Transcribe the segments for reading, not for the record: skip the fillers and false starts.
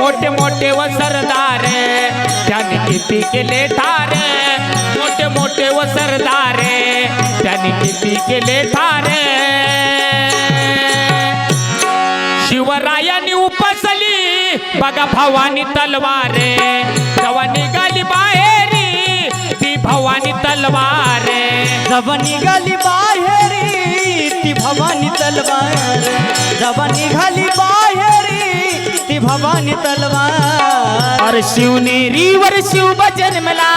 मोठे मोठे व सरदार त्याने किती केले ठार मोठे मोठे व सरदार त्याने किती केले ठार शिवरायांनी उपसली बघा भवानी तलवार जेव्हा निघाली बाहेरी ती भवानी तलवार जेव्हा निघाली बाहेरी ती भवानी तलवार जेव्हा निघाली बाहेरी ती भवानी तलवार और शिवनेरीवर शिव जन्मला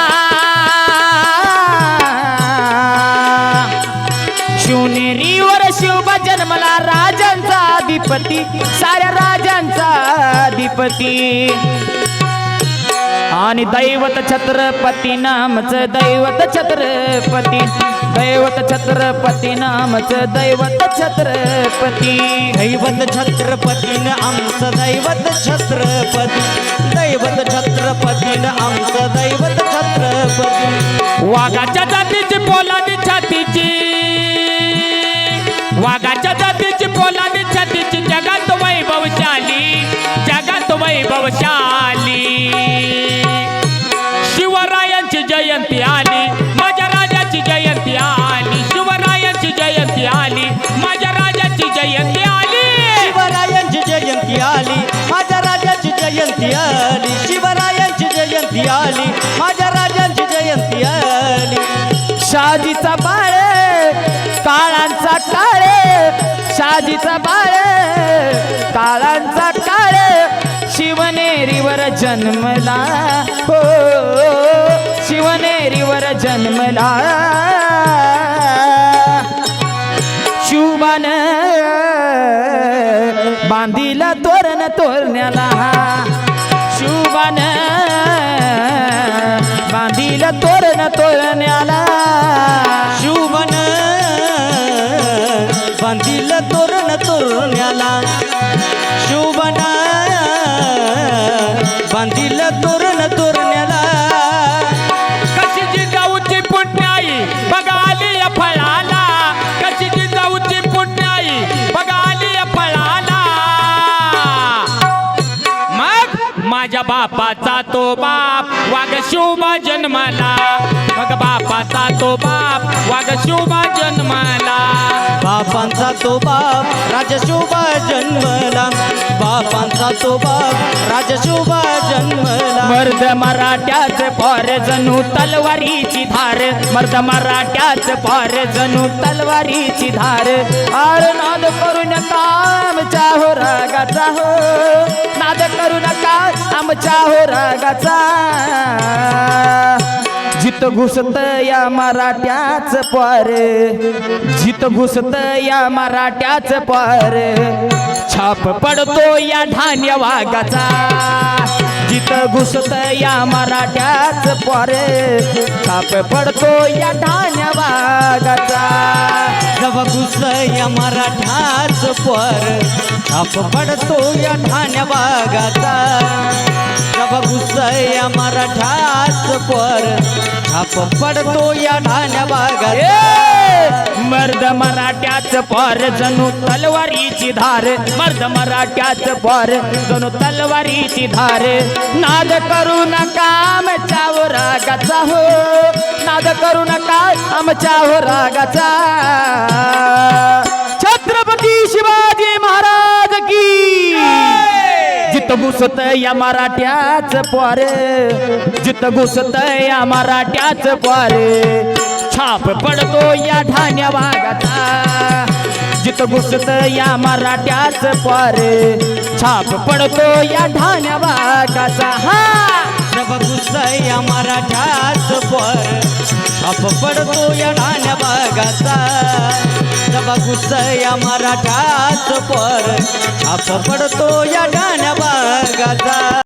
शिवनेरीवर शिव जन्मला राजांचा अधिपती साऱ्या राजांचा अधिपती आणि दैवत छत्रपती नामचं दैवत छत्रपती दैवत छत्रपती नामचं दैवत छत्रपती दैवत छत्रपतीनं आमचं दैवत छत्रपती दैवत छत्रपतीनं आमचं दैवत छत्रपती वाघाच्या जातीची पोलादी छातीची वाघाच्या जातीची पोलादी छातीची जगात वैभवशाली जगात वैभवशाली शिवरायांची जयंती आली माझ्या राजाची जयंती आली शिवरायांची जयंती आली माझ्या राजाची जयंती आली शिवरायांची जयंती आली माझ्या राजाची जयंती आली शिवरायांची जयंती आली माझ्या राजांची जयंती आली शहाजीचा बाळ काळांचा काळे शहाजीचा बाळ काळांचा काळे शिवनेरीवर जन्मला हो शिवनेरीवर जन्मला शिवबान बांधीला तोरण तोरण्याला शिवबान बांधीला तोरण तोरण्याला शिवबन बांधील तोरण तोरण्याला शिवबन बांधील तोरण तोरण्याला कशी जिजाऊची पुण्याई बघा आली या फळाला कशी जिजाऊची पुण्याई बघा आली या फळाला मग माझ्या बापाचा तो बाप वाघ शिवबा जन्माला मग बापाचा तो बाप वाघ शिवबा जन्माला बापांचा तो बाप राजशोभा जन्मला बापांचा तो बाप राजशोभा जन्मला मर्द मराठ्याच पार जणू तलवारीची धार मर्द मराठ्याच पार जणू तलवारीची धार आळ नाद करू नका आमच्या हो रागाचा हो नाद करू नका आमच्या हो रागाचा जित घुसत या मराठ्याच पार जित घुसत या मराठ्याच पार छाप पडतो या धान्य वाघाचा जित घुसत या मराठ्याच पार छाप पडतो या धान्य वाघाचा जब घुस या मराठाच पर छाप पडतो या ठाण्या बागाचा जब घुस या मराठाच पर छाप पडतो या ठाण्या बागाचा मर्द मराठ्याच पार जणू तलवारीची धार मर्द मराठ्याच पार जणू तलवारीची धार नाद करू नका आमच्या हो रागाचा हो नाद करू नका आमच्या हो रागाचा छत्रपती शिवाजी महाराज की जित घुसत या मराठ्याच पार जित घुसत या मराठ्याच पार छाप पडतो या धान्य वाघाचा जित घुसत या मराठ्याच पार छाप पडतो या धान्य वाघाचा हा जब घुस या मराठाच पर छाप पडतो या ठाण्या बागाचा जब घुस या मराठाच पर छाप पडतो या ठाण्या बागाचा